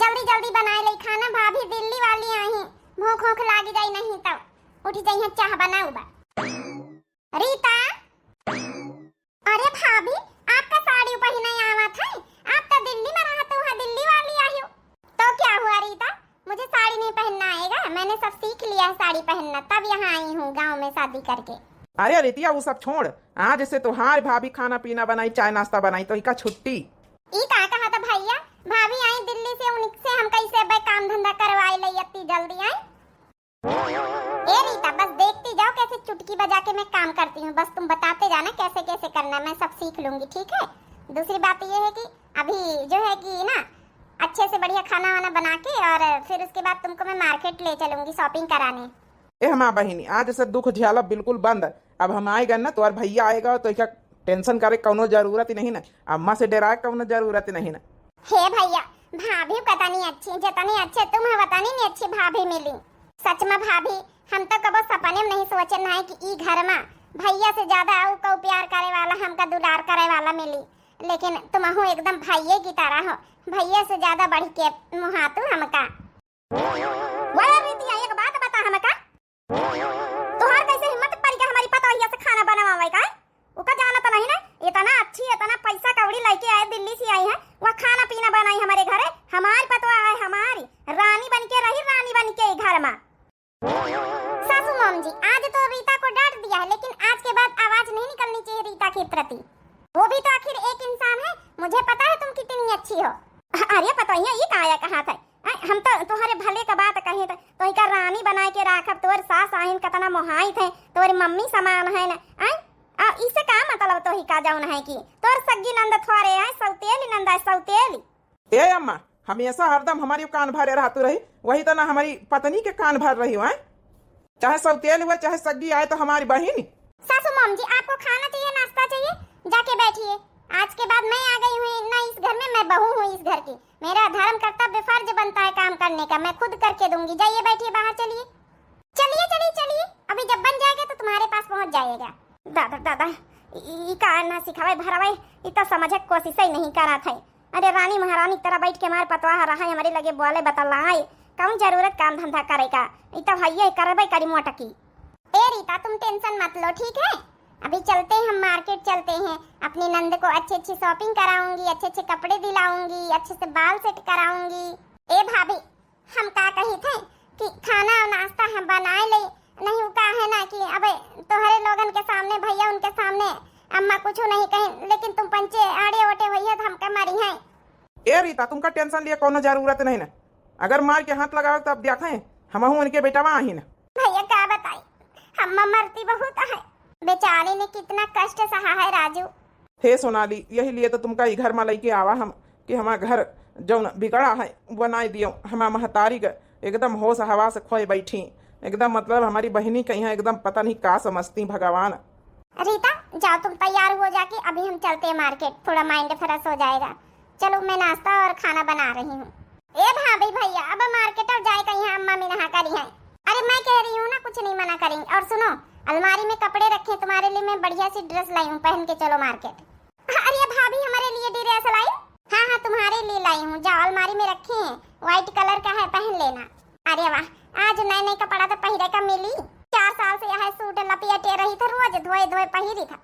जल्दी जल्दी बनाए ले खाना, भाभी दिल्ली वाली आई। भूख भूख लागी जाई नहीं तो उठ जाई चाह बनाऊ बा। रीता, अरे भाभी आपका साड़ी पहने आवा था, आप तो दिल्ली में रहा तो वहाँ दिल्ली वाली आई हो। तो क्या हुआ रीता, मुझे साड़ी नहीं पहनना आएगा? मैंने सब सीख लिया है साड़ी पहनना, तब यहाँ आई हूँ गाँव में शादी करके। अरे रितिया वो सब छोड़, आज से तोहार भाभी खाना पीना बनाई, चाय नाश्ता बनाई, तो इका छुट्टी। ई का कहा था भैया, भाभी आई दिल्ली से, उनसे हम कैसे भाई काम धंधा करवाए ले इतनी जल्दी आई। ए रीता बस देखती जाओ कैसे चुटकी बजा के मैं काम करती हूँ, बस तुम बताते जाना कैसे कैसे करना, मैं सब सीख लूंगी, ठीक है। दूसरी बात ये है कि अभी जो है कि ना अच्छे से बढ़िया खाना वाना बना के और फिर उसके बाद तुमको मैं मार्केट ले चलूंगी शॉपिंग कराने। ए हमार बहिनी, आज से दुख झेला बिल्कुल बंद। अब हम आएगा ना तो और भैया आएगा तो क्या टेंशन करे कौनो जरूरत ही नहीं ना, अम्मा से डरा कौनो जरूरत नहीं ना। हे भैया, भाभी पता नहीं अच्छी जितनी अच्छे तुम है पता नहीं अच्छी भाभी मिली। सच में भाभी हम तो कबो सपने में नहीं सोचे ना है कि ई घर में भैया से ज्यादा आऊ को प्यार करे वाला, हमका दुलार करे वाला मिली। लेकिन तुम हो एकदम भैया की तरह हो, भैया से ज्यादा बढ़ के मुहातू हमका। वाह रीतिया एक बात बता हमका, तोहार कैसे हिम्मत पड़ी के हमारी पतोहिया से खाना बनावे का? उका जाना तो नहीं ना, इतना अच्छी इतना पैसा कौड़ी लेके आए दिल्ली से आई है, वह खाना पीना बनाई हमारे घरे, हमारी पतवा है, हमारी रानी बन के रही, रानी बन के घर में। सासू मॉम जी आज तो रीता को डांट दिया है, लेकिन आज के बाद आवाज नहीं निकलनी चाहिए रीता के प्रति, वो भी तो आखिर एक इंसान है। मुझे पता है तुम कितनी अच्छी हो। अरे पतोहिया ये काया कहा था, हम तो तुम्हारे भले का बात कहे तो इका रानी बना के राखब, तोर सास आहिन कतना मोहाई थे, तोर मम्मी समान है ना। इसे का मतलब तो ही का जाऊन है कि तोर सग्गी नंद थोरे है, सौतेली नंद है, सौतेली। ए अम्मा, हमेशा हरदम हमारी कान भरे रहती रही, वही तो ना हमारी पत्नी के कान भर रही हो, चाहे सौतेल हुआ चाहे सग्गी आए तो हमारी बहिनी। सासू मॉम जी आपको खाना चाहिए, नाश्ता चाहिए, जाके बैठिए। आज के बाद मैं आ गई हूँ ना इस घर में, मैं बहू हूँ इस घर की, मेरा धर्म कर्तव्य फर्ज बनता है काम करने का, मैं खुद करके दूंगी। जाइए बैठिए बाहर, चलिए चलिए चलिए चलिए, अभी जब बन जाएगा तो तुम्हारे पास पहुँच जाएगा। दादा दादा ई का ना सिखावे भरावे, इतना समझे कोशिश ही नहीं करा था। अरे रानी महारानी तरह बैठ के हमारे पतवा रहा हमारे लगे बोले बतलाए, कौन जरूरत काम धंधा करेगा, इतना भैया करबे करी मोटकी। ए रीता तुम टेंशन मत लो, ठीक है। अभी चलते हैं हम मार्केट, चलते हैं, अपनी नंद को अच्छी अच्छी शॉपिंग कराऊंगी, अच्छे अच्छे कपड़े दिलाऊंगी, अच्छे से बाल सेट कराऊंगी। ए भाभी हम का कही थे कि खाना और नाश्ता हम बनाए ले, नहीं का है ना कि अबे तोहरे लोगन के सामने भैया उनके सामने अम्मा कुछ नहीं कहें, लेकिन तुम पंचे आड़े वटे भैया तो हमका मारी हैं। ए रीता तुमका टेंशन लिए कोनो जरूरत नहीं ना, अगर मार के हाथ लगाओ तब देखें हम उनके बेटा वहाँ ही ना। भैया क्या बताई, अम्मा मरती बहुत है, बेचारे ने कितना कष्ट सहा है राजू। हे सोनाली, यही लिए तो तुमका घर में लेके आवा हम कि हमारा घर जो बिगड़ा है बनाए दियो, हमारा महतारी का एकदम होश हवा से खोए बैठी, एकदम मतलब हमारी बहनी कहीं एकदम पता नहीं का समझती भगवान। रीता जाओ तुम तैयार हो जाके, अभी हम चलते हैं मार्केट, थोड़ा माइंड फ्रेश हो जाएगा। चलो मैं नाश्ता और खाना बना रही हूँ। ए भाभी भैया अब मार्केट अब जाए कहीं, अम्मा में नहा करी है। अरे मैं कह रही हूँ ना कुछ नहीं मना करेंगे। और सुनो अलमारी में कपड़े रखे तुम्हारे लिए, मैं बढ़िया सी ड्रेस लाई हूँ, पहन के चलो मार्केट। अरे भाभी हमारे लिए ड्रेस लाई? हाँ हाँ तुम्हारे लिए लाई हूँ, जाओ अलमारी में रखे हैं, व्हाइट कलर का है, पहन लेना। अरे वाह आज नए नए कपड़ा तो पहरे का मिली, 4 साल से यह सूट लपेटे रही था, रोज धोए धोए पहरी था।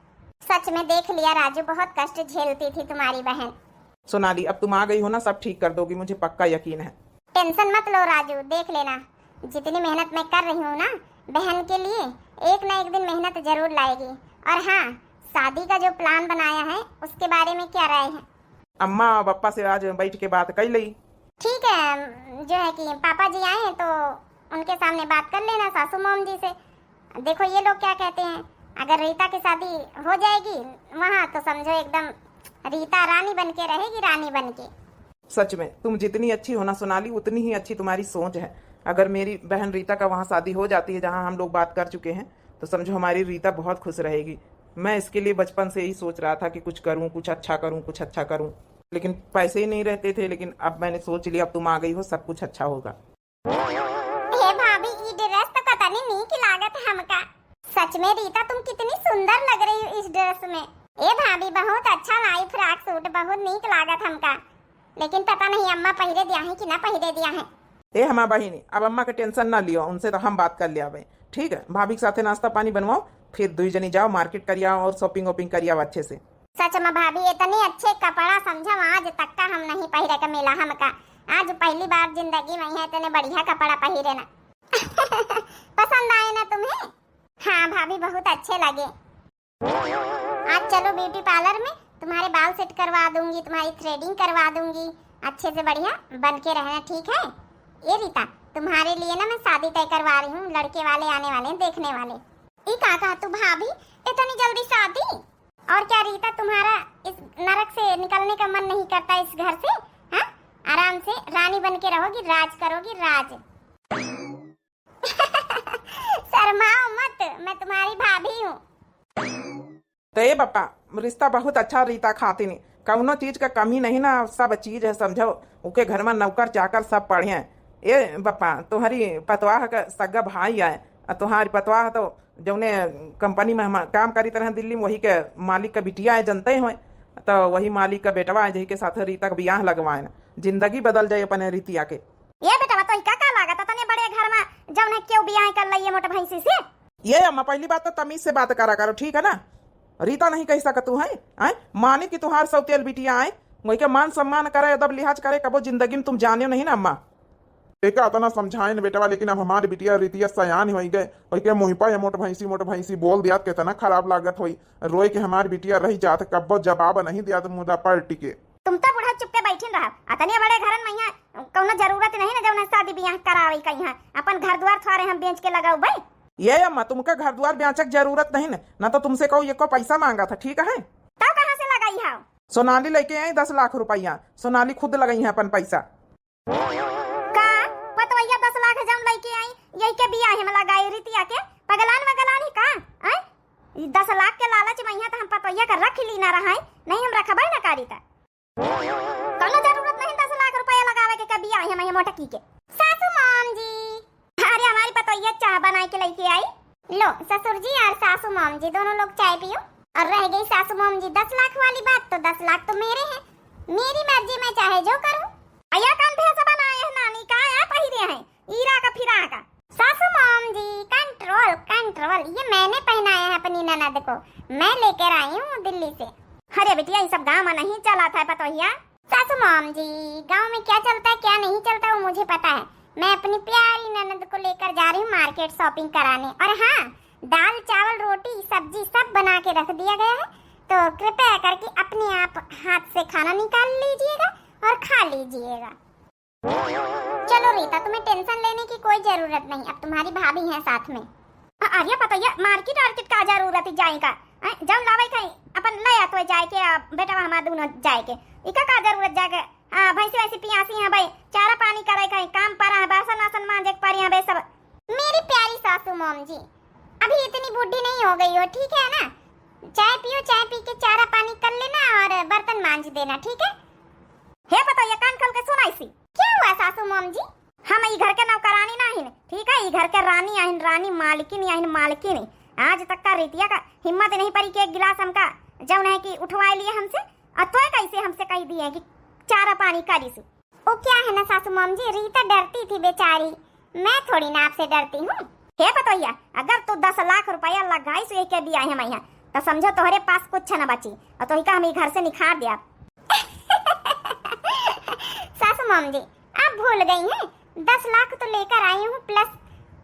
सच में देख लिया राजू, बहुत कष्ट झेलती थी तुम्हारी बहन। सोनाली अब तुम आ गई हो ना, सब ठीक कर दोगी, मुझे पक्का यकीन है। टेंशन मत लो राजू, देख लेना जितनी मेहनत मैं कर रही हूँ ना बहन के लिए, एक ना एक दिन मेहनत जरूर लाएगी। और हाँ शादी का जो प्लान बनाया है उसके बारे में क्या राय है? अम्मा और पापा से आज बैठ के बात कर ली। ठीक है, जो है कि पापा जी आए हैं तो उनके सामने बात कर लेना सासू मॉम जी से। देखो ये लोग क्या कहते हैं, अगर रीता की शादी हो जाएगी वहाँ तो समझो एकदम रीता रानी बन के रहेगी, रानी बन के। सच में तुम जितनी अच्छी हो ना सोनाली, उतनी ही अच्छी तुम्हारी सोच है। अगर मेरी बहन रीता का वहाँ शादी हो जाती है जहाँ हम लोग बात कर चुके हैं, तो समझो हमारी रीता बहुत खुश रहेगी। मैं इसके लिए बचपन से ही सोच रहा था कि कुछ करूँ, कुछ अच्छा करूँ, कुछ अच्छा करूँ, लेकिन पैसे ही नहीं रहते थे। लेकिन अब मैंने सोच लिया, अब तुम आ गई हो, सब कुछ अच्छा होगा। हे भाभी ये ड्रेस तो पता नहीं नीक लागत हमका। सच में रीता तुम कितनी सुंदर लग रही हो इस ड्रेस में। ए भाभी बहुत अच्छा लाई फ्रॉक सूट, बहुत नीक लागत हमका। लेकिन पता नहीं अम्मा पहिरे दिया है कि ना पहिरे दिया है। ए हमारा बहिनी, अब अम्मा के टेंशन ना लियो, उनसे तो हम बात कर लिया भाई। ठीक है, भाभी के साथे नाश्ता पानी बनवाओ, फिर दुई जनी जाओ मार्केट करिया और शॉपिंग वॉपिंग करिया अच्छे से। सच में भाभी इतने अच्छे कपड़ा समझो आज तक का हम नहीं पहिरे का मिला हमका। आज पहली बार जिंदगी में है इतने बढ़िया कपड़ा पहिरे ना। पसंद आए ना तुम्हें? हाँ भाभी बहुत अच्छे लगे। आज चलो ब्यूटी पार्लर में, तुम्हारे बाल सेट करवा दूंगी, तुम्हारी थ्रेडिंग करवा दूंगी, अच्छे से बढ़िया बन के रहना, ठीक है? ये रीता, तुम्हारे लिए ना मैं शादी तय करवा रही हूँ, लड़के वाले आने वाले देखने वाले। ई काका तू भाभी इतनी जल्दी शादी? और क्या रीता, तुम्हारा इस नरक से निकलने का मन नहीं करता इस घर से? हाँ, आराम से रानी बन के रहोगी, राज करोगी, राज। शर्माओ मत, मैं तुम्हारी भाभी हूँ। तो ये पापा, रिश्ता बहुत अच्छा रीता खाती नहीं, कौनो चीज का कमी नहीं ना, सब चीज है समझो। उनके घर में नौकर चाकर सब पढ़े हैं। ये बप्पा तुम्हारी पतवाह का सगा भाई है, और तुम्हारी पतवाह तो जौने कंपनी में हम काम करी तरह दिल्ली में, वही के मालिक का बिटिया है, जनते हुए तो वही मालिक का बेटवा है, जही के साथ रीता का ब्याह लगवाए ना, जिंदगी बदल जाए अपने रीतिया के। ये बेटा तो का लागत तने बड़े घर में जौन है क्यों ब्याह कर लइए मोटे भैंसी से? ये अम्मा पहली बात तो तमीज से बात करा करो, ठीक है ना? रीता नहीं कह सका तू है मानी कि तुहार सौतेल बिटिया आए, वही के मान सम्मान करे, अदब लिहाज करे, कबो जिंदगी में तुम जाने नहीं ना अम्मा। एक आता समझाए न बेटवा, लेकिन अब हमारी बिटिया रीतिया सयान हो गए, वही के मुहिपा या मोट भैंसी बोल दिया, कितना खराब लागत हुई। रोए के हमारी बिटिया रही जात, कब्बो जवाब नहीं दिया तो मुदा पलटी के। तुम तो बुढ़ा चुपके बैठिन रहा, अतने बड़े घरन में यहाँ कौनो जरूरत नहीं ना जौन शादी ब्याह करावे कहीं है, अपन घर द्वार थोड़े हम बेच के लगाओ भाई। ये अम्मा तुमका घर द्वार बेचक जरूरत नहीं ना तो तुमसे कहूँ ये को पैसा मांगा था, ठीक है? तब कहाँ से लगाई है? सोनाली लेके आई 10 लाख रुपया, सोनाली खुद लगाई है अपन पैसा। का पतवैया 10 लाख जम लेके आई, यही के बियाह है में लगाई रीतिया के? पगलान ही का? 10 लाख के लालच में यहाँ तो हम पतवैया का रख ली ना रहा है, नहीं हम रखबे ना कारी था। कोनो जरूरत नहीं 10 लाख रुपया लगावे के बियाह है में मोटकी के। सासू माम जी, अरे हमारी पतोइया चाय बना के लेके आई। लो ससुर जी और सासू माम जी दोनों लोग चाय पियो। और रह गई सासू माम जी 10 लाख वाली बात, तो 10 लाख तो मेरे हैं, मेरी मर्जी, मैं चाहे जो करूं। अया कान भैंसा बनाए है नानी का, या पहिरे हैं ईरा का फिरा का। सासू माम जी कंट्रोल कंट्रोल, ये मैंने पहनाया है अपनी ननद को, मैं लेकर आई हूँ दिल्ली से। अरे बेटिया ये सब गाँव में नहीं चला था पतोहिया। सासू माम जी गाँव में क्या चलता है क्या नहीं चलता वो मुझे पता है, मैं अपनी प्यारी ननद को लेकर जा रही हूँ मार्केट शॉपिंग कराने। और हाँ, दाल चावल रोटी सब्जी सब बना के रख दिया गया है, तो कृपया करके अपने आप हाथ से खाना निकाल लीजिएगा और खा लीजिएगा। चलो रीता, तुम्हें टेंशन लेने की कोई जरूरत नहीं, अब तुम्हारी भाभी है साथ में। अरे पता है मार्केट का जरूरत है जाएगा, जब लावे कहीं अपन ले तो जाए के बेटा हमारा दोनों जाए के, इका का जरूरत जाके भैंसी वैसी पियासी है भाई, चारा पानी करे कहीं काम पर है, बासन वासन मांजे पर है बे सब। मेरी प्यारी सासू मॉम जी अभी इतनी बुढ़ी नहीं हो गई हो, ठीक है ना? चाय पियो, चाय पी के चारा पानी कर लेना और बर्तन मांज देना, ठीक है? हे पता ये कान खोल के सुना इसी। क्या हुआ सासू मॉम जी? हम ई घर के नौकरानी नहीं, ठीक है? ई घर के रानी आहिन, रानी मालकिन आहिन, मालकिन। आज तक का रीतिया का हिम्मत नहीं पड़ी कि एक गिलास हमका जौन है कि उठवा लिए हमसे, और तो कैसे हमसे कह दिए कि चारा पानी करी से। ओ क्या है ना सासू मॉम जी, रीता डरती थी बेचारी, मैं थोड़ी ना आपसे डरती हूँ। हे पतोहिया, अगर तू 10 लाख रुपया लगाई से के दिया है मैया, तो समझो तोहरे पास कुछ न बची, और तो का हम घर से निखार दिया। सासू मॉम जी आप भूल गई हैं, 10 लाख तो लेकर आई हूँ, प्लस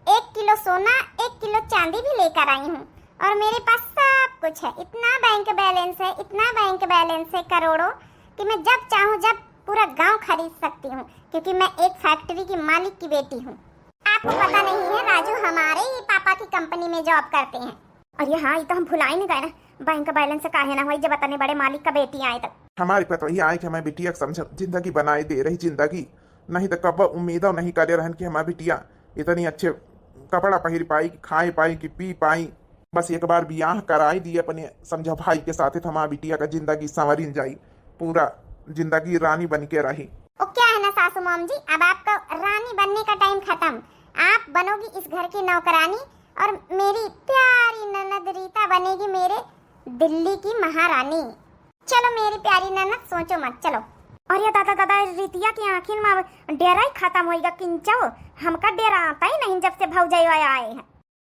1 किलो सोना 1 किलो चांदी भी लेकर आई हूँ, और मेरे पास सब कुछ है। इतना बैंक बैलेंस है, इतना बैंक बैलेंस है करोड़ों, कि मैं जब चाहूँ जब पूरा गांव खरीद सकती हूँ, क्योंकि मैं एक फैक्ट्री की मालिक की बेटी हूँ। आपको पता नहीं है राजू हमारे ही पापा की कंपनी में जॉब करते हैं। अरे हाँ, ये तो हम भुला ही नहीं गए ना, बैंक बैलेंस से काहे ना हुई जब बताने बड़े मालिक का बेटी आए तक। हमारी पतोही आए कि हमारी बिटिया समझ जिंदगी बनाई दे रही जिंदगी, नहीं तो कब उम्मीद नहीं करे रहन कि हमारी बिटिया इतनी अच्छे कपड़ा पहिर पाई, कि खाए पाई, कि पी पाई। बस एक बार ब्याह कराई दिए अपने समझो भाई के साथ, तो हमारी बिटिया का जिंदगी संवरिन जाई, पूरा जिंदगी रानी बन के रही। ओ क्या है ना सासू मॉम जी, अब आपका रानी बनने का टाइम खत्म, आप बनोगी इस घर की नौकरानी, और मेरी प्यारी ननद रीता बनेगी मेरे दिल्ली की महारानी। चलो मेरी प्यारी ननद सोचो मत, चलो। अरे दादा दादा रितिया की आखिर में डेरा ही खत्म होएगा किंचो। हमका डेरा आता ही नहीं जब से भौजाई आए हैं।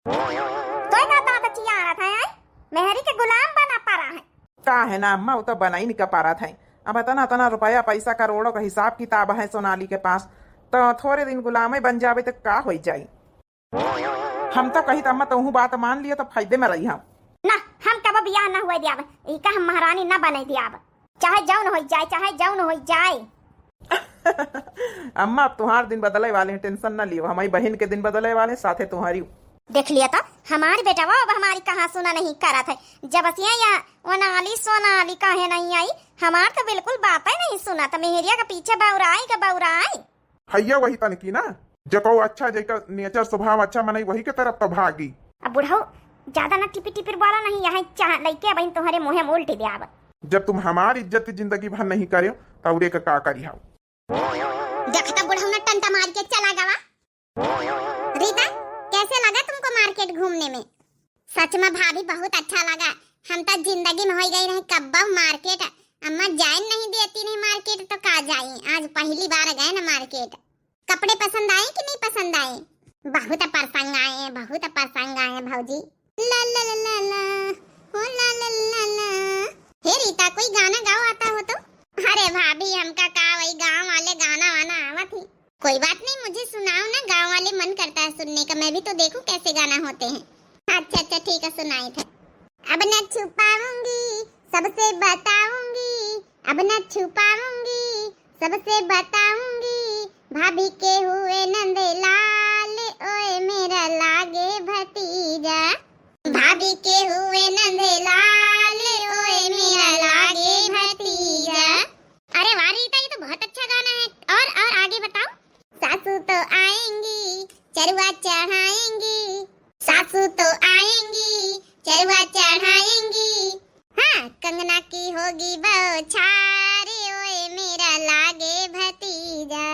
तो दादा दादा चिया रहा था यार मेहरी के गुलाम बना पा रहा है। का है ना अम्मा, वो तो बना ही नहीं कर पा रहा था। अब इतना इतना रुपया पैसा करोड़ों का हिसाब किताब है सोनाली के पास, तो थोड़े दिन गुलाम बन जावे तो का हो जाए। हम तो कही अम्मा तू बात मान लिया तो फायदे में रही हम ना। हम कब बियाह ना हुए दिया इका हम महारानी ना बने दिया, चाहे जौन हो जाए चाहे जौन हो जाए। अम्मा अब तुम्हारे दिन बदले वाले हैं, टेंशन ना लियो। हमारी बहन के दिन बदले वाले साथे तुम्हारी। देख लिया था हमारी बेटा वो अब हमारी कहाँ सुना नहीं करा था। जब या वनाली सोनाली कहे नहीं आई, हमार तो बिल्कुल बात ही नहीं सुना था। मेहरिया का पीछे बौराई का बौराई। हैया वही तन की ना, जको अच्छा जैका नेचर स्वभाव अच्छा मनाई वही के तरफ तो भागी। अब बुढ़ाओ ज्यादा ना टिपी टिपिर वाला नहीं, यहाँ चाह लइके बहन तुम्हारे मुँह में उल्टी दिया। जब तुम हमारी इज्जत की जिंदगी भर नहीं करे तो उरे का करी हाउ। देखता बुढ़ाऊ ना टंटा मार के चला गवा। रीता कैसे लगा तुमको मार्केट घूमने में? सच में भाभी बहुत अच्छा लगा। हम तो जिंदगी में हो गई रहे कब्बा मार्केट। अम्मा जाए नहीं देती नहीं मार्केट तो का जाए। आज पहली बार गए ना मार्केट। कपड़े पसंद आए कि नहीं पसंद आए? बहुत पसंद आए, बहुत पसंद आए भौजी। ला ला ला ला ला हो ला ला ला ला। हे रीता कोई गाना गाओ आता हो तो? अरे भाभी हमका का वही गाँव वाले गाना वाना आवा थी। कोई बात नहीं मुझे सुनाओ ना, गाँव वाले मन करता है सुनने का। मैं भी तो देखूं कैसे गाना होते हैं। अच्छा अच्छा ठीक है सुनाई थे। अब न छुपाऊंगी सबसे बताऊंगी, अब न छुपाऊंगी सबसे बताऊंगी। भाभी के हुए नंदे लाल ओए मेरा लागे भतीजा। भाभी के हुए नंदे लाल ओए मेरा लागे भतीजा। अरे वाह रीता ये तो बहुत अच्छा गाना है। और आगे बताओ। सासू तो आएंगी चरवा चढ़ाएंगी, सासू तो आएंगी चरवा चढ़ाएंगी। हाँ कंगना की होगी बौछार ओए मेरा लागे भतीजा।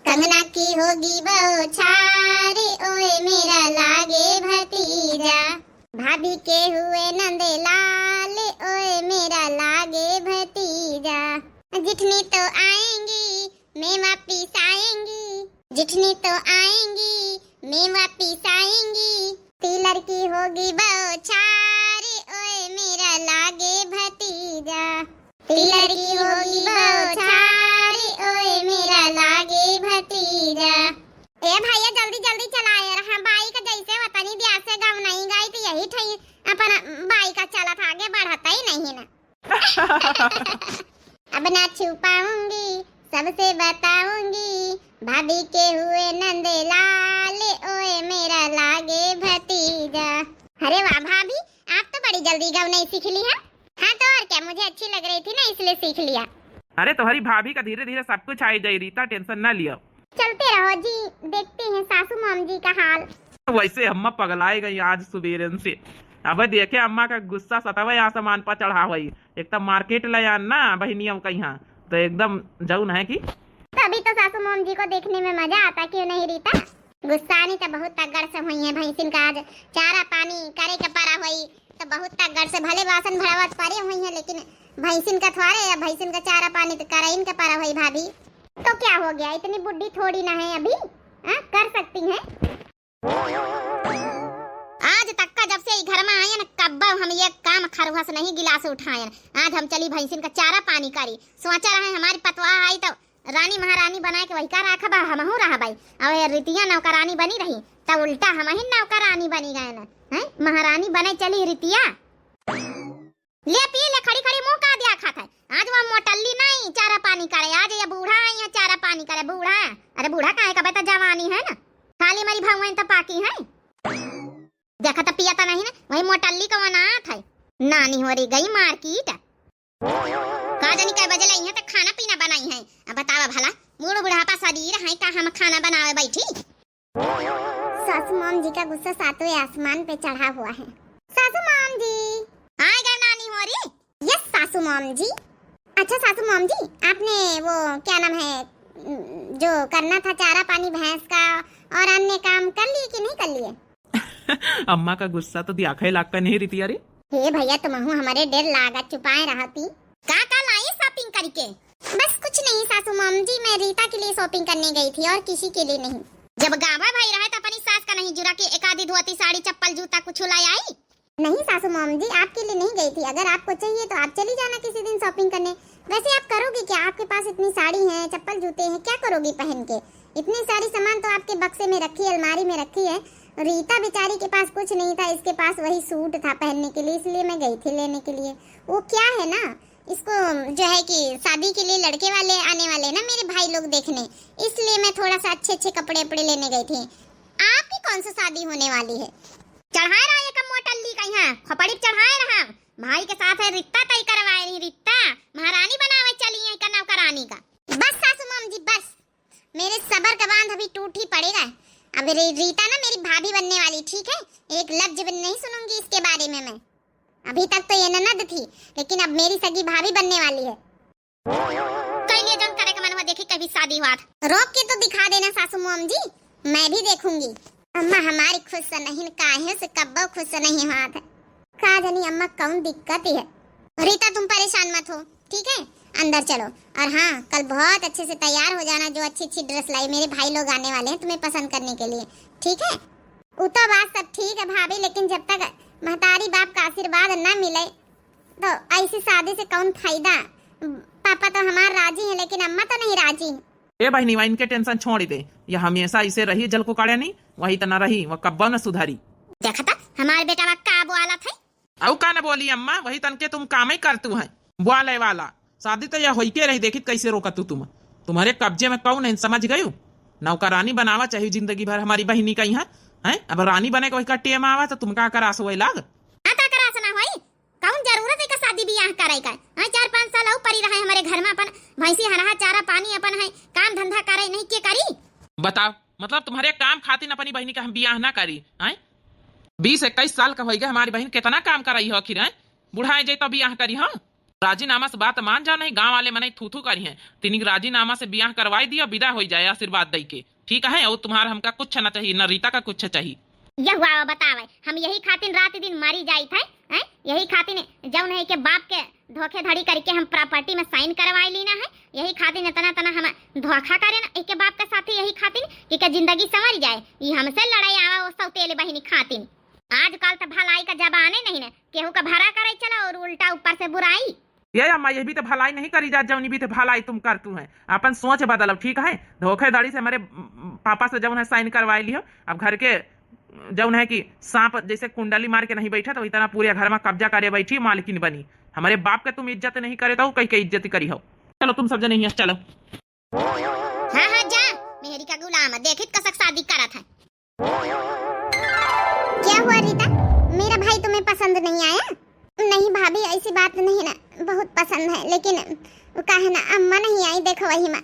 कंगना की होगी बौछार ओए मेरा लागे भतीजा। भाभी के हुए नंदे लाल ओए मेरा लागे भतीजा। जिठनी तो आएंगी मेवा पिसाएंगी, जिठनी तो आएंगी मेवा पिसाएंगी। तिलर की होगी बौछार ओए मेरा लागे भतीजा। तिलर की होगी बौछार ओए मेरा लागे भतीजा। ए भैया जल्दी जल्दी चलाए रहा। बाई का जैसे वतनी ब्याह से गाँव नहीं गई तो यही ठई अपन बाई का चला था, आगे बढ़ता ही नहीं ना। अब ना छुपाऊंगी सबसे बताऊंगी, भाभी के हुए नंदे लाल ओए मेरा लागे भतीजा। अरे वाह भाभी आप तो बड़ी जल्दी गाँव नहीं सीख ली है। हाँ तो और क्या, मुझे अच्छी लग रही थी ना इसलिए सीख लिया। अरे तुम्हारी भाभी का धीरे धीरे सब कुछ आई जाए रीता, टेंशन ना लियो। चलते रहो जी, देखते हैं सासू माम जी का हाल। वैसे अम्मा पगलाई गई आज सुबेरे से। अब देखे अम्मा का गुस्सा सतावे आसमान पर चढ़ा हुई। एक तो मार्केट ले आना बहनियों का यहाँ तो एकदम जौन है कि तभी तो सासू माम जी को देखने में मजा आता क्यों नहीं रीता? गुस्सा नहीं तो बहुत तगड़ से हुई है। भैंसिन का आज चारा पानी करे के पड़ा हुई तो बहुत तगड़ से भले बासन भरावत पड़े हुई है, लेकिन भैंसिन का थोड़े या भैंसिन का चारा पानी तो कराइन के पड़ा हुई भाभी। तो क्या हो गया, इतनी बुढ़ी थोड़ी ना है अभी, कर सकती हैं। आज तक का जब से घर में आए ना कब्बा हम ये काम खरवा से नहीं गिलास उठाए। आज हम चली भैंसिन का चारा पानी करी। सोचा रहे हमारी पतवा आई तो रानी महारानी बना के वही का रखा बा हम रहा भाई। और रितिया नौकरानी बनी रही तब उल्टा हम ही नौकरानी बनी गए ना, महारानी बने चली रितिया। ले पी ले खड़ी खड़ी मुंह का दिया खाता है। आज वो मोटल्ली नहीं चारा पानी करे, आज ये बूढ़ा आई है चारा पानी करे। बूढ़ा अरे बूढ़ा काहे का बेटा जवानी है ना, खाली मरी भगवान तो पाकी है। देखा तो पिया तो नहीं ना, वही मोटल्ली का वनाथ है। नानी हो रही गई मार्केट का जानी कै बजे लाई है तो खाना पीना बनाई है। अब बतावा भला बूढ़ बुढ़ापा शरीर है का हम खाना बनावे बैठी। सासू माम जी का गुस्सा सातवें आसमान पे चढ़ा हुआ है। सासू माम जी आए गए नानी हो रही। यस सासू माम जी। अच्छा सासू माम जी आपने वो क्या नाम है जो करना था चारा पानी भैंस का और अन्य काम कर लिए कि नहीं कर लिए? अम्मा का गुस्सा तो दिखाई लागता नहीं रीति। अरे हे भैया तुम हमारे डेढ़ लागत छुपाए रहती का लाई शॉपिंग करके। बस कुछ नहीं सासू माम जी, मैं रीता के लिए शॉपिंग करने गई थी और किसी के लिए नहीं। जब गावा भाई रहा तो अपनी सास का नहीं जुरा कि एक आधी धोती साड़ी चप्पल जूता कुछ लाई आई। नहीं सासू माम जी, आपके लिए नहीं गई थी। अगर आपको चाहिए तो आप चली जाना किसी दिन शॉपिंग करने। वैसे आप करोगे क्या? आपके पास इतनी साड़ी है, चप्पल जूते हैं, क्या करोगी पहन के? इतनी सारी सामान तो आपके बक्से में रखी है, अलमारी में रखी है। रीता बेचारी के पास कुछ नहीं था, इसके पास वही सूट था पहनने के लिए, इसलिए मैं गई थी लेने के लिए। वो क्या है ना, इसको जो है कि शादी के लिए लड़के वाले आने वाले ना मेरे भाई लोग देखने, इसलिए मैं थोड़ा सा अच्छे अच्छे कपड़े वपड़े लेने गई थी। आपकी कौन सी शादी होने वाली है? चढ़ाए रहा है कम मोटल्ली का यहाँ खपड़ी चढ़ाए रहा। भाई के साथ है रिश्ता तय करवाए रही, रिश्ता महारानी बनावे चली है का नौकरानी का। बस सासू माम जी बस, मेरे सबर का बांध अभी टूट ही पड़ेगा। अब रीता ना मेरी भाभी बनने वाली, ठीक है? एक लफ्ज भी नहीं सुनूंगी इसके बारे में मैं। अभी तक तो ये ननद थी, लेकिन अब मेरी सगी भाभी बनने वाली है। कहीं जन करे का मनवा देखी कभी शादी हुआ रोक के तो दिखा देना सासू माम जी, मैं भी देखूंगी। अम्मा हमारी खुश नहीं काहे से कब्बो खुश नहीं हाथ है का जानी अम्मा कौन दिक्कत है। रीता तुम परेशान मत हो, ठीक है? अंदर चलो। और हाँ, कल बहुत अच्छे से तैयार हो जाना, जो अच्छी अच्छी ड्रेस लाई, मेरे भाई लोग आने वाले हैं तुम्हें पसंद करने के लिए, ठीक है? उतो बात सब ठीक है भाभी, लेकिन जब तक महतारी बाप का आशीर्वाद न मिले तो ऐसी शादी से कौन फायदा। पापा तो हमारे राजी है, लेकिन अम्मा तो नहीं राजी। ए बहनी वह इनके टेंशन छोड़ दे, ये हमेशा इसे रही जल को काढ़े नहीं, वही तो न रही वह कब्बा न सुधारी। देखा था हमारे बेटा का बोला था। औ का न बोली अम्मा, वही तन के तुम काम ही करतू है बुआले वाला। शादी तो यह होई के रही, देखी कैसे रोकतू तुम्हारे कब्जे में कौन है, समझ गयू? नौकरानी बनावा चाहिए जिंदगी भर हमारी बहनी का यहाँ है। अब रानी बने को कट्टी में आवा तो तुम का करास वही लाग कौन जरूरत है का शादी ब्याह करे का? 4-5 साल और परी रहे हमारे घर में, अपन भैंसी हरा चारा पानी अपन है, काम धंधा करे नहीं के करी? बताओ, मतलब तुम्हारे काम खातिर अपनी बहनी का हम ब्याह ना करी है? 20-21 साल का हो गया, हमारी बहन कितना काम कराई हो आखिर है? बुढ़ाए जाए तो ब्याह करी हो? राजीनामा से बात मान जाओ, नहीं गांव वाले मने थू करी है, तीन राजीनामा से ब्याह करवाई दिया, विदा हो जाए आशीर्वाद दई के, ठीक है? और तुम्हारा हमका कुछ ना चाहिए, न रीता का कुछ चाहिए। यह हुआ बतावे, हम यही खातिर रात दिन मरी जाई थे, यही खातिर जौन है के बाप के धोखेधड़ी करके हम प्रॉपर्टी में साइन करवाई लीना है, यही खातिर तना हम धोखा करे ना एक बाप के साथ, यही खातिर कि जिंदगी संवर जाए। ये हमसे लड़ाई आवा वो सौतेले बहिनी खातिर। आजकल तो भलाई का जबाने नहीं है, केहू का भरा करे चला और उल्टा ऊपर से बुराई। ये अम्मा ये भी तो भलाई नहीं करी जा, जौनी भी तो भलाई तुम कर तू है, अपन सोच बदलो, ठीक है? धोखेधड़ी से हमारे पापा से जौन है साइन करवाई लियो, अब घर के जौन है कि सांप जैसे कुंडली मार के नहीं बैठा तो इतना पूरे घर में कब्जा करे बैठी, मालकिन बनी। हमारे बाप के तुम इज्जत नहीं करे तो कहीं इज्जत करी हो। चलो तुम सब जने चलो। हाँ हाँ जा, मेहरी का गुलाम देखित कसक शादी करा था। क्या हुआ रीता, मेरा भाई तुम्हें पसंद नहीं आया? नहीं भाभी ऐसी बात नहीं ना, बहुत पसंद है, लेकिन कहे ना अम्मा नहीं आई, देखो वही माँ।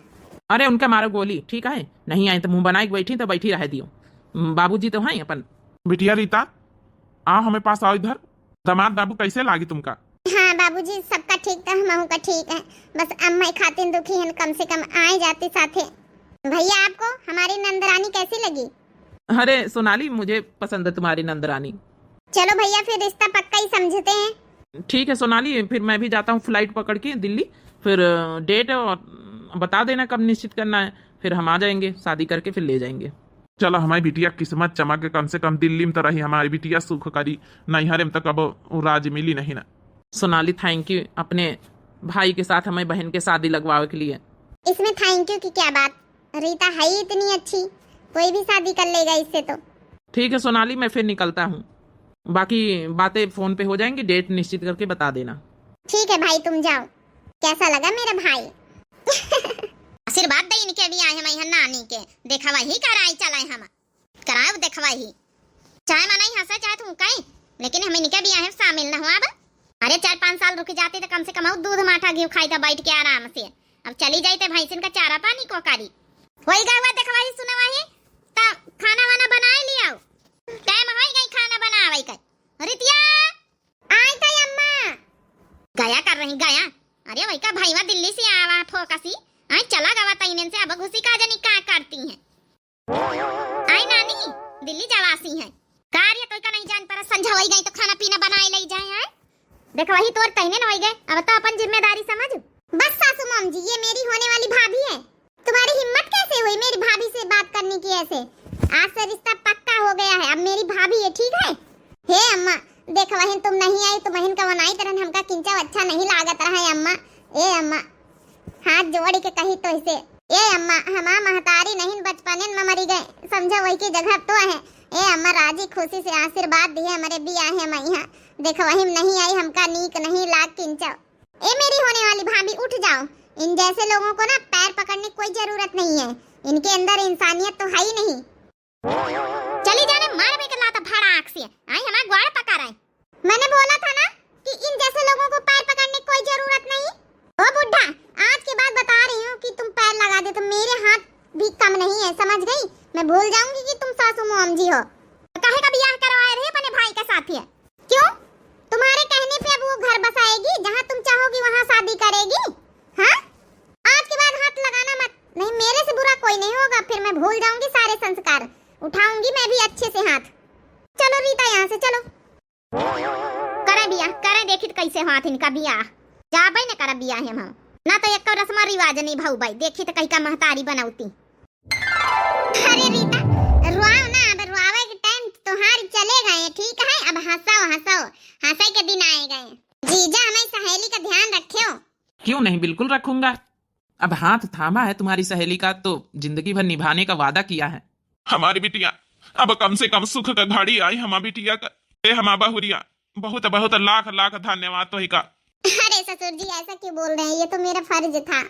अरे उनका मारो गोली, ठीक है? नहीं आई तो मुंह बनाई बैठी तो बैठी रह दियो, बाबूजी तो हैं अपन। बिटिया रीता आ हमें पास आओ इधर। दामाद बाबू कैसे लागी तुमका? हाँ बाबूजी सबका ठीक था, हम का ठीक है, बस अम्मा खातिर दुखी है, कम से कम आए जाते साथे। भैया आपको हमारी नंदरानी कैसी लगी? अरे सोनाली मुझे पसंद है तुम्हारी नंदरानी। चलो भैया फिर रिश्ता पक्का ही समझते हैं। ठीक है सोनाली, फिर मैं भी जाता हूँ फ्लाइट पकड़ के दिल्ली, फिर डेट और बता देना कब निश्चित करना है, फिर हम आ जाएंगे, शादी करके फिर ले जाएंगे। चलो हमारी बिटिया किस्मत चमक, कम से कम दिल्ली में तो रही हमारी बिटिया सुख करी, नैहरे में तो कब राज मिली नहीं ना। सोनाली थैंक यू अपने भाई के साथ हमें बहन के शादी लगवाने के लिए। इसमें थैंक यू की क्या बात, रीता है ही इतनी अच्छी, कोई भी शादी कर लेगा इससे तो। ठीक है सोनाली, मैं फिर निकलता हूँ, बाकी बातें फोन पे हो जाएंगी, डेट निश्चित करके बता देना। ठीक है भाई तुम जाओ। कैसा लगा मेरा भाई? आशीर्वाद दे इनके भी आए हम नानी के, देखवा ही कराई चलाए हम कराए देखवा ही, चाहे मना ही हंसा चाहे तुम कहीं, लेकिन हम इनके भी आए शामिल न हुआ। अरे 4-5 साल रुक जाते तो कम से कम दूध माठा घी खाई था बैठ के आराम से, अब चली जाते भैंसिन का चारा पानी को करी होई गवा देखवा ही सुनवा ही ता खाना वाना बनाए लिया टाइम होई गई खाना बनावे का। रितिया आई था अम्मा, गया कर रही गया। अरे वही का भाईवा दिल्ली से आवा फोकसी आई चला गवा तइनन से, अब घुसी का जनी का करती हैं। आई नानी दिल्ली जवासी है, कार्य तो का नहीं जान पर संझा होई गई तो खाना पीना बनाए ले जाए हैं। देखो वही तोर तइनन होई गए, अब तो अपन जिम्मेदारी समझ बस सासू मॉम जी, ये मेरी होने वाली भाभी है। तुम्हारी हिम्मत कैसे हुई मेरी भाभी से बात करने की ऐसे? आज से रिश्ता पक्का हो गया है, अब मेरी भाभी है, ठीक है? हे अम्मा, देख बहन तुम नहीं आई तो बहन का वनाई तरह हमका किंचा अच्छा नहीं लागत रहा है अम्मा। ए अम्मा, हाथ जोड़ के कही तो इसे, ए अम्मा हमा महतारी नहीं बचपने में मरी गए, समझा वही की जगह तो है। ए अम्मा राजी खुशी से आशीर्वाद दिए हमारे बिया है मैया, देखो वही नहीं आई हमका नीक नहीं लाग किंचा। ए मेरी होने वाली भाभी उठ जाओ, इन जैसे लोगों को ना पैर पकड़ने की कोई जरूरत नहीं है, इनके अंदर इंसानियत तो है ही नहीं। चली जाने मार में लाता भाड़ा आंख से, आई हमारा ग्वाड़ पका रहा है। मैंने बोला था ना कि इन जैसे लोगों को पैर पकड़ने की कोई जरूरत नहीं। ओ बुड्ढा, आज के बाद बता रही हूँ कि तुम पैर लगा दे तो मेरे हाथ भी कम नहीं है, समझ गई? मैं भूल जाऊंगी कि तुम सासू मॉम जी हो। काहे का ब्याह करवाए रहे अपने भाई के साथ है? क्यों? तुम्हारे कहने पे अब वो घर बसाएगी, जहाँ तुम चाहोगी वहाँ शादी करेगी? हाँ? आज के बाद हाथ लगाना मत, नहीं मेरे से बुरा कोई नहीं होगा, फिर मैं भूल जाऊंगी सारे संस्कार, उठाऊंगी मैं भी अच्छे से हाथ। चलो रीता यहाँ से चलो, करे बिया करे, देखी कैसे हाथ इनका बिया जा भाई ने करा बिया हम ना तो एक रस्म रिवाज नहीं भाऊ भाई, देखी तो कई का महतारी बनाऊती। अरे रीता रुआओ ना, अब रुआवे के टाइम तुम्हारी चले गए, ठीक है? अब हंसाओ हंसाओ, हंसाई के दिन आए गए। जीजा हमारी सहेली का ध्यान रखियो। क्यों नहीं, बिल्कुल रखूंगा। अब हाथ थामा है तुम्हारी सहेली का तो जिंदगी भर निभाने का वादा किया है। हमारी बिटिया अब कम से कम सुख का घड़ी आई, हमारी बिटिया का ए हमा बहुरिया, बहुत बहुत लाख लाख धन्यवाद तो ही का। अरे ससुर जी ऐसा क्यों बोल रहे हैं, ये तो मेरा फर्ज था।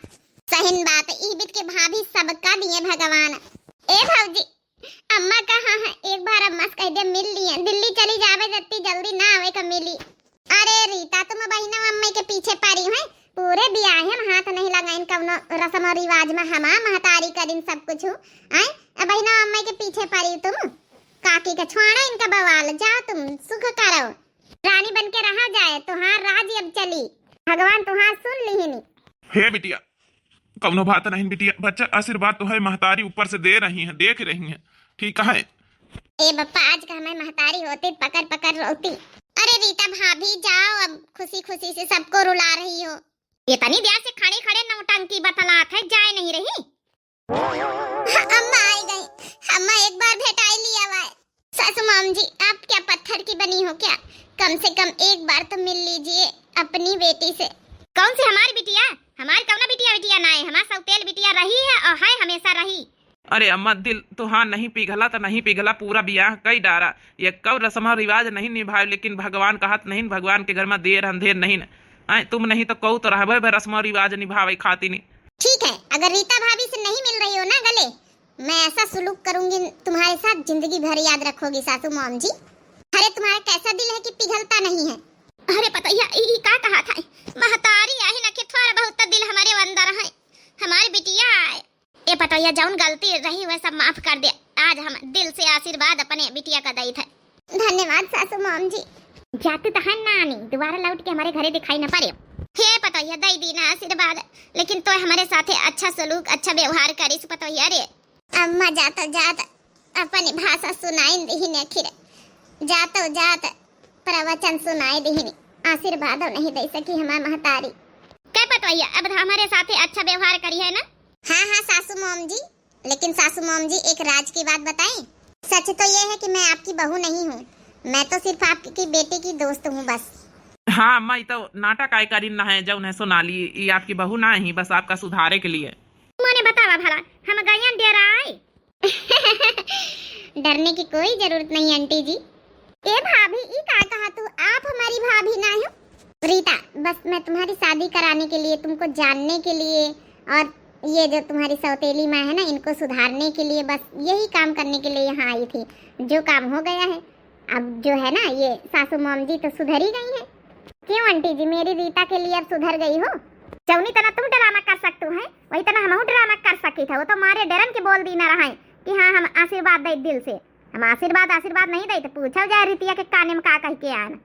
सही बात है, ईबित के भाभी सबका दिए भगवान। ए भौजी, अम्मा कहाँ है? एक बार अम्मा से कह दे मिल लिए, दिल्ली चली जावे जत्ती जल्दी ना आवे का मिली। अरे रीता तुम बहिना अम्मा के पीछे पड़ी है, पूरे ब्याह में हाथ नहीं लगाइन कवनो रस्म और रिवाज में, हमा महतारी करिन सब कुछ हैं। अब बहिना अम्मा के पीछे पड़ी तुम, काकी का छोड़ा इनका बवाल, जाओ तुम सुख करो, रानी बन के रहा जाए, तुहार राज अब चली, भगवान तुहार सुन ली नहीं। हे बिटिया कवनो बात नहीं बिटिया, बच्चा आशीर्वाद तो है, महतारी ऊपर से दे रही है, देख रही है, ठीक है? ए बप्पा, आज का हमें महतारी होती पकड़ पकड़ रोती। अरे रीता भाभी जाओ, अब खुशी खुशी से सबको रुला रही हो। ये तनी ब्याह से खड़े खड़े नौटंकी बतलात है, जाए नहीं रही। अम्मा आई गई, अम्मा एक बार भेटाई लिया हुआ है। सासू मॉम जी आप क्या पत्थर की बनी हो क्या? कम से कम एक बार तो मिल लीजिए अपनी बेटी से। कौन सी हमारी बिटिया? हमारी कौन बिटिया बिटिया ना है, हमारा सौतेल बिटिया रही है और है हमेशा रही। अरे अम्मा दिल तो हाँ नहीं पिघला तो नहीं पिघला, पूरा ब्याह कई डारा, ये कब रस्म रिवाज नहीं निभाए, लेकिन भगवान का हाथ नहीं, भगवान के घर में देर अंधेर नहीं न आए, तुम नहीं तो कहू तो रहबे रस्म रिवाज निभावे खाती नहीं। ठीक है, अगर रीता भाभी से नहीं मिल रही हो ना गले, मैं ऐसा सुलूक करूंगी तुम्हारे साथ, जिंदगी भर याद रखोगी सासू मॉम जी। अरे तुम्हारा कैसा दिल है कि पिघलता नहीं है? अरे पता ये का कहा था, महतारी आहे ना कि थोड़ा बहुत दिल हमारे अंदर है, हमारी बिटिया ये पता ये जौन गलती रही वह सब माफ कर दे, आज हम दिल से आशीर्वाद अपने बिटिया का दई थे। धन्यवाद सासू मॉम जी। जाते तो है नानी, दोबारा लौट के हमारे घरे दिखाई न पड़े। हे पता ये दई दी ना आशीर्वाद, लेकिन तो हमारे साथे अच्छा सलूक अच्छा व्यवहार करिस। पता ये अरे अम्मा जाता जाता अपनी भाषा सुनाई दही ने, खिर जातो जात प्रवचन सुनाई दही ने, आशीर्वाद नहीं दे सकी हमारी महतारी। क्या पता ये अब हमारे साथे अच्छा व्यवहार करी है ना? हाँ हाँ सासू मॉम जी, लेकिन सासू मॉम जी एक राज की बात बताएं, सच तो ये है कि मैं आपकी बहू नहीं हूँ, मैं तो सिर्फ आपकी बेटी की दोस्त हूँ बस। हाँ अम्मा ये तो नाटक आय करीन ना है, जब उन्हें सोनाली ये आपकी बहू ना ही, बस आपका सुधारे के लिए। मैंने बतावा भला हम गयन डर आए। डरने की कोई जरूरत नहीं आंटी जी। ए भाभी ई का कहा तू, आप हमारी भाभी ना हो? रीता बस मैं तुम्हारी शादी कराने के लिए, तुमको जानने के लिए, और ये जो तुम्हारी सौतेली माँ है ना इनको सुधारने के लिए, बस यही काम करने के लिए यहाँ आई थी। जो काम हो गया है, अब जो है ना ये सासू मॉम जी तो सुधर ही गई है। क्यों आंटी जी मेरी रीता के लिए अब सुधर गई हो? जौनी तरह तुम ड्रामा कर सकते हो वही तरह हम ड्रामा कर सकी था, वो तो मारे डरन के बोल दी ना रहा है कि हाँ हम आशीर्वाद दे दिल से। हम आशीर्वाद नहीं दे तो पूछा जाए रीतिया के काने में का कह के आन।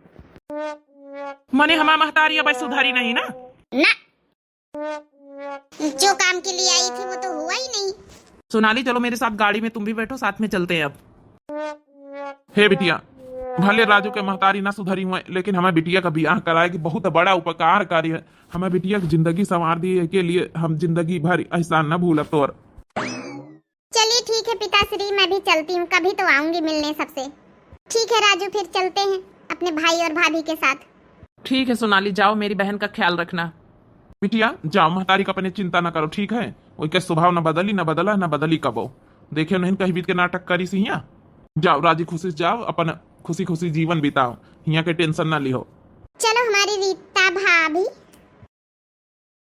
मने हमारा महतारी अब सुधारी नहीं ना? ना, जो काम के लिए आई थी वो तो हुआ ही नहीं। सोनाली चलो मेरे साथ गाड़ी में, तुम भी बैठो, साथ में चलते हैं अब। हे बिटिया भले राजू के महतारी ना सुधरी हुए, लेकिन हमें बिटिया का ब्याह कराए कि बहुत बड़ा उपकार कार्य है। हमें बिटिया की जिंदगी संवार दी है, के लिए हम जिंदगी भर एहसान न भूलब तोर। चलिए ठीक है पिताश्री, मैं भी चलती हूँ, कभी तो आऊंगी मिलने सबसे। ठीक है राजू, फिर चलते हैं अपने भाई और भाभी के साथ। ठीक है सोनाली, जाओ, मेरी बहन का ख्याल रखना। बिटिया जाओ, महतारी का अपने चिंता न करो, ठीक है? वो के स्वभाव न बदली, न बदला, न बदली कबो। देखियो नहीं कहीं बीत के नाटक करी सी हिया। जाओ राजी खुशी से जाओ, अपन खुशी खुशी जीवन बिताओ, हिया के टेंशन ना लिहो। चलो हमारी रीता भाभी।